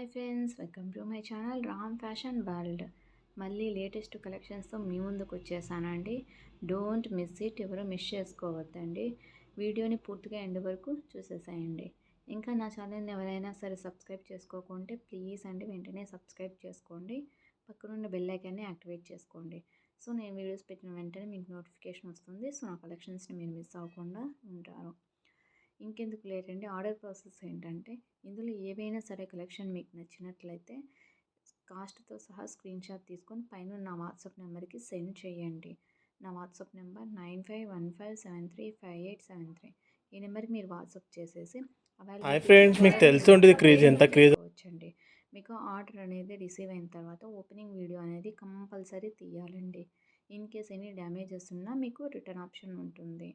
Hi friends, welcome to my channel Ram fashion world. మళ్ళీ latest కలెక్షన్స్తో మీ ముందుకు వచ్చేసానండి. డోంట్ మిస్ ఇట్, ఎవరు మిస్ చేసుకోవద్దండి. వీడియోని పూర్తిగా ఎండ్ వరకు చూసేసేయండి. ఇంకా నా ఛానల్ని ఎవరైనా సరే సబ్స్క్రైబ్ చేసుకోకుంటే ప్లీజ్ అండి వెంటనే సబ్స్క్రైబ్ చేసుకోండి. పక్కనున్న బెల్ ఐకాన్ని యాక్టివేట్ చేసుకోండి. సో నేను వీడియోస్ పెట్టిన వెంటనే మీకు నోటిఫికేషన్ వస్తుంది. సో నా కలెక్షన్స్ని మీరు మిస్ అవ్వకుండా ఉంటారు. ఇంకెందుకు లేట్ అండి, ఆర్డర్ ప్రాసెస్ ఏంటంటే ఇందులో ఏవైనా సరే కలెక్షన్ మీకు నచ్చినట్లయితే కాస్ట్తో సహా స్క్రీన్ షాట్ తీసుకొని పైన నా వాట్సాప్ నెంబర్కి సెండ్ చేయండి. నా వాట్సాప్ నెంబర్ 9515735873. ఈ నెంబర్కి మీరు వాట్సాప్ చేసేసి వచ్చండి. మీకు ఆర్డర్ అనేది రిసీవ్ అయిన తర్వాత ఓపెనింగ్ వీడియో అనేది కంపల్సరీ తీయాలండి. ఇన్ కేస్ ఎనీ డ్యామేజెస్ ఉన్నా మీకు రిటర్న్ ఆప్షన్ ఉంటుంది.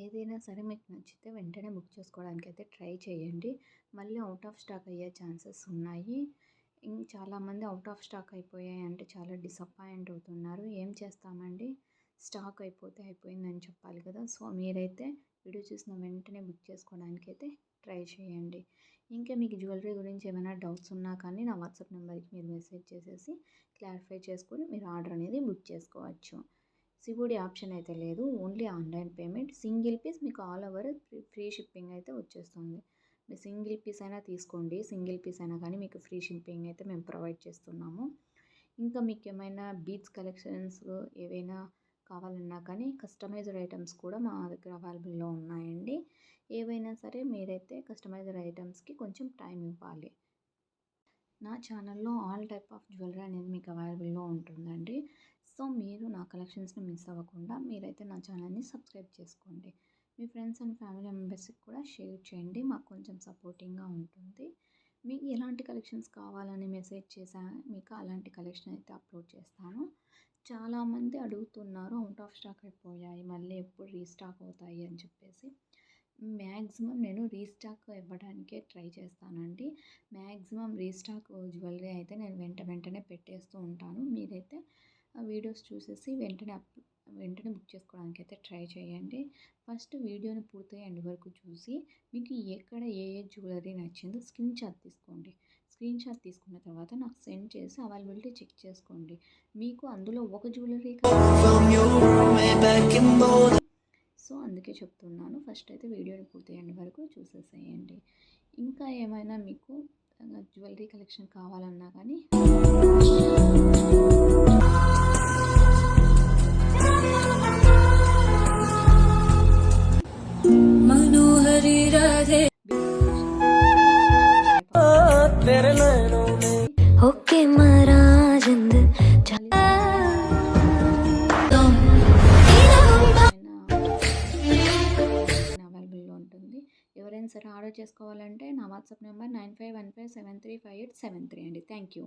ఏదైనా సరే మీకు నచ్చితే వెంటనే బుక్ చేసుకోవడానికి అయితే ట్రై చేయండి. మళ్ళీ అవుట్ ఆఫ్ స్టాక్ అయ్యే ఛాన్సెస్ ఉన్నాయి. చాలామంది అవుట్ ఆఫ్ స్టాక్ అయిపోయాయి అంటే చాలా డిసప్పాయింట్ అవుతున్నారు. ఏం చేస్తామండి, స్టాక్ అయిపోతే అయిపోయిందని చెప్పాలి కదా. సో మీరైతే వీడియో చూసిన వెంటనే బుక్ చేసుకోవడానికి అయితే ట్రై చేయండి. ఇంకా మీకు జ్యువెలరీ గురించి ఏమైనా డౌట్స్ ఉన్నా కానీ నా వాట్సాప్ నెంబర్కి మీరు మెసేజ్ చేసేసి క్లారిఫై చేసుకొని మీరు ఆర్డర్ అనేది బుక్ చేసుకోవచ్చు. సిఓడి ఆప్షన్ అయితే లేదు, only online payment. Single piece మీకు ఆల్ ఓవర్ ఫ్రీ షిప్పింగ్ అయితే వచ్చేస్తుంది. మీరు సింగిల్ పీస్ అయినా తీసుకోండి, సింగిల్ పీస్ అయినా కానీ మీకు ఫ్రీ షిప్పింగ్ అయితే మేము ప్రొవైడ్ చేస్తున్నాము. ఇంకా మీకు ఏమైనా బీడ్స్ కలెక్షన్స్ ఏవైనా కావాలన్నా కానీ కస్టమైజ్డ్ ఐటమ్స్ కూడా మా దగ్గర అవైలబుల్లో ఉన్నాయండి. ఏవైనా సరే మీరైతే కస్టమైజ్డ్ ఐటమ్స్కి కొంచెం టైం ఇవ్వాలి. నా ఛానల్లో ఆల్ టైప్ ఆఫ్ జ్యువెలరీ అనేది మీకు అవైలబుల్లో ఉంటుందండి. సో మీరు నా కలెక్షన్స్ని మిస్ అవ్వకుండా మీరైతే నా ఛానల్ని సబ్స్క్రైబ్ చేసుకోండి. మీ ఫ్రెండ్స్ అండ్ ఫ్యామిలీ మెంబర్స్కి కూడా షేర్ చేయండి, మాకు కొంచెం సపోర్టింగ్గా ఉంటుంది. మీకు ఎలాంటి కలెక్షన్స్ కావాలని మెసేజ్ చేసా మీకు అలాంటి కలెక్షన్ అయితే అప్లోడ్ చేస్తాను. చాలామంది అడుగుతున్నారు అవుట్ ఆఫ్ స్టాక్ అయిపోయాయి, మళ్ళీ ఎప్పుడు రీస్టాక్ అవుతాయి అని చెప్పేసి. మ్యాక్సిమం నేను రీస్టాక్ ఇవ్వడానికే ట్రై చేస్తానండి. మ్యాక్సిమం రీస్టాక్ జ్యువెలరీ అయితే నేను వెంటనే పెట్టేస్తూ ఉంటాను. మీరైతే వీడియోస్ చూసేసి వెంటనే బుక్ చేసుకోవడానికి అయితే ట్రై చేయండి. ఫస్ట్ వీడియోని పూర్తిగా ఎండ్ వరకు చూసి మీకు ఎక్కడ ఏ జ్యువెలరీ నచ్చిందో స్క్రీన్ షాట్ తీసుకోండి. స్క్రీన్ షాట్ తీసుకున్న తర్వాత నాకు సెండ్ చేసి అవైలబిలిటీ చెక్ చేసుకోండి. మీకు అందులో ఒక జ్యువెలరీ సో అందుకే చెప్తున్నాను, ఫస్ట్ అయితే వీడియోని పూర్తిగా ఎండ్ వరకు చూసేసేయండి. ఇంకా ఏమైనా మీకు జ్యువెలరీ కలెక్షన్ కావాలన్నా కానీ అవైలబుల్లో ఉంటుంది. ఎవరైనా సరే ఆర్డర్ చేసుకోవాలంటే నా వాట్సాప్ నెంబర్ 9515735873 అండి. Thank you.